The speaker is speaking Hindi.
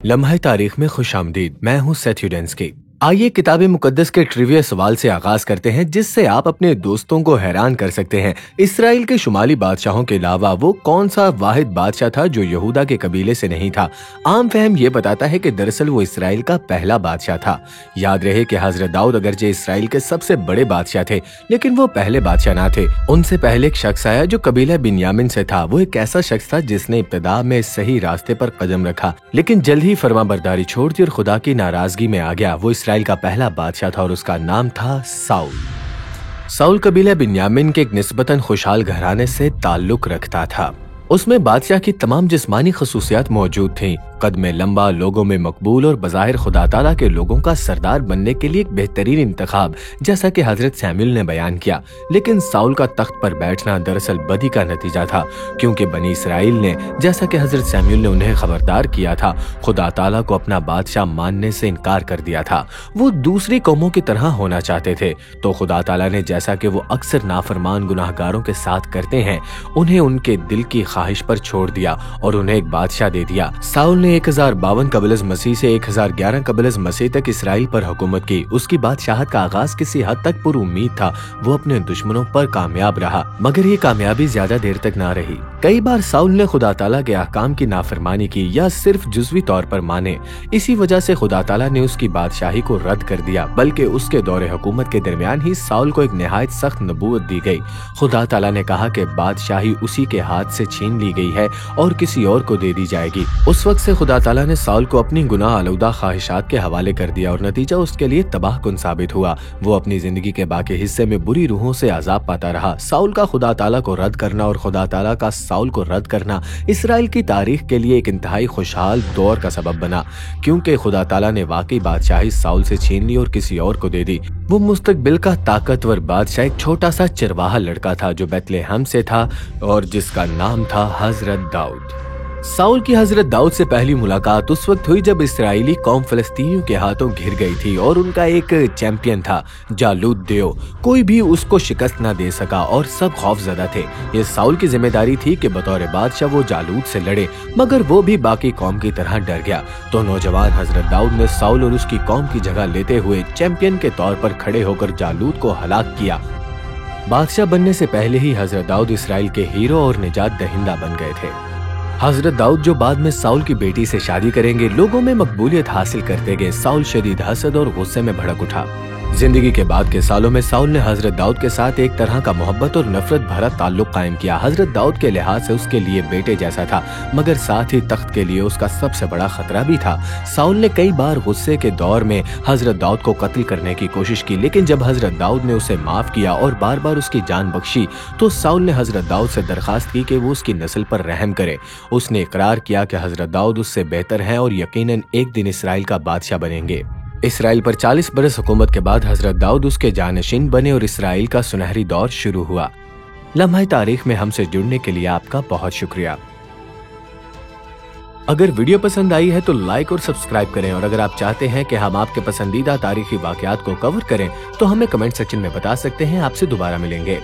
लम्हे तारीख में खुशामदीद। मैं हूँ सेथ यूडेंस्की। आइए किताब मुकद्दस के ट्रिविया सवाल से आगाज करते हैं, जिससे आप अपने दोस्तों को हैरान कर सकते हैं। इसराइल के शुमाली बादशाहों के अलावा वो कौन सा वाहिद बादशाह था जो यहूदा के कबीले से नहीं था? आम फहम ये बताता है कि दरअसल वो इसराइल का पहला बादशाह था। याद रहे कि हजरत दाऊद अगरचे इसराइल के सबसे बड़े बादशाह थे, लेकिन वो पहले बादशाह ना थे। उनसे पहले एक शख्स आया जो कबीला बिन्यामिन से था। वो एक ऐसा शख्स था जिसने इब्तिदा में सही रास्ते पर कदम रखा, लेकिन जल्द ही फरमाबरदारी छोड़ दी और खुदा की नाराजगी में आ गया। वो इसराइल का पहला बादशाह था और उसका नाम था साउल। साउल कबीला बिन्यामिन के एक निस्बतन खुशहाल घराने से ताल्लुक रखता था। उसमें बादशाह की तमाम जिस्मानी खसूसियात मौजूद थीं। कद में लंबा, लोगों में मकबूल और बज़ाहिर खुदा ताला के लोगों का सरदार बनने के लिए एक बेहतरीन इंतखाब, जैसा कि हजरत सैमुएल ने बयान किया। लेकिन साउल का तख्त पर बैठना दरअसल बदी का नतीजा था, क्योंकि बनी इसराइल ने, जैसा कि हजरत सैमुएल ने उन्हें खबरदार किया था, खुदा ताला को अपना बादशाह मानने से इनकार कर दिया था। वो दूसरी कौमों की तरह होना चाहते थे। तो खुदा ताला ने, जैसा कि वो अक्सर नाफरमान गुनाहगारों के साथ करते हैं, उन्हें उनके दिल की ख्वाहिश पर छोड़ दिया और उन्हें एक बादशाह दे दिया। साउल ने 1052 कबल मसीह से 1011 कबल मसीह तक इसराइल पर हुकूमत की। उसकी बादशाहत का आगाज किसी हद तक पुरुम्मीद था। वो अपने दुश्मनों पर कामयाब रहा, मगर ये कामयाबी ज्यादा देर तक ना रही। कई बार साउल ने खुदा ताला के अहकाम की नाफरमानी की या सिर्फ जुज़वी तौर पर माने। इसी वजह से खुदा ताला ने उसकी बादशाही को रद्द कर दिया, बल्कि उसके दौरे हुकूमत के दरमियान ही साउल को एक निहायत सख्त नबूवत दी गई। खुदा ताला ने कहा कि बादशाही उसी के हाथ से छीन ली गई है और किसी और को दे दी जाएगी। उस वक्त से खुदा ताला ने साउल को अपनी गुनाह आलूदा ख्वाहिशात के हवाले कर दिया और नतीजा उसके लिए तबाहकुन साबित हुआ। वो अपनी जिंदगी के बाकी हिस्से में बुरी रूहों से अजाब पाता रहा। साउल का खुदा ताला को रद्द करना और खुदा ताला का साउल को रद्द करना इसराइल की तारीख के लिए एक इंतहाई खुशहाल दौर का सबब बना, क्योंकि खुदा ताला ने वाकई बादशाही साउल से छीन ली और किसी और को दे दी। वो मुस्तकबिल का ताकतवर बादशाह एक छोटा सा चरवाहा लड़का था जो बैतलहम से था और जिसका नाम था हजरत दाऊद। साउल की हजरत दाऊद से पहली मुलाकात उस वक्त हुई जब इसराइली कौम फलस्तीनियों के हाथों घिर गई थी और उनका एक चैंपियन था, जालूद देओ। कोई भी उसको शिकस्त न दे सका और सब खौफजदा थे। ये साउल की जिम्मेदारी थी कि बतौर बादशाह वो जालूद से लड़े, मगर वो भी बाकी कौम की तरह डर गया। तो नौजवान हजरत दाऊद ने साउल और उसकी कौम की जगह लेते हुए चैंपियन के तौर पर खड़े होकर जालूद को हलाक किया। बादशाह बनने से पहले ही हजरत दाऊद इसराइल के हीरो और निजात दहिंदा बन गए थे। हजरत दाऊद जो बाद में साउल की बेटी से शादी करेंगे, लोगों में मकबूलियत हासिल करते गए। साउल शदीद हसद और गुस्से में भड़क उठा। जिंदगी के बाद के सालों में साउल ने हजरत दाऊद के साथ एक तरह का मोहब्बत और नफरत भरा ताल्लुक कायम किया। हजरत दाऊद के लिहाज से उसके लिए बेटे जैसा था, मगर साथ ही तख्त के लिए उसका सबसे बड़ा खतरा भी था। साउल ने कई बार गुस्से के दौर में हजरत दाऊद को कत्ल करने की कोशिश की, लेकिन जब हजरत दाऊद ने उसे माफ किया और बार बार उसकी जान बख्शी, तो साउल ने हजरत दाऊद से दरखास्त की कि वो उसकी नस्ल पर रहम करे। उसने इकरार किया कि हजरत दाऊद उससे बेहतर है और यकीनन एक दिन इसराइल का बादशाह बनेंगे। इसराइल पर 40 बरस हुकूमत के बाद हजरत दाऊद उसके जानशीन बने और इसराइल का सुनहरी दौर शुरू हुआ। लम्हा तारीख में हमसे जुड़ने के लिए आपका बहुत शुक्रिया। अगर वीडियो पसंद आई है तो लाइक और सब्सक्राइब करें, और अगर आप चाहते हैं कि हम आपके पसंदीदा तारीखी वाकयात को कवर करें तो हमें कमेंट सेक्शन में बता सकते हैं। आपसे दोबारा मिलेंगे।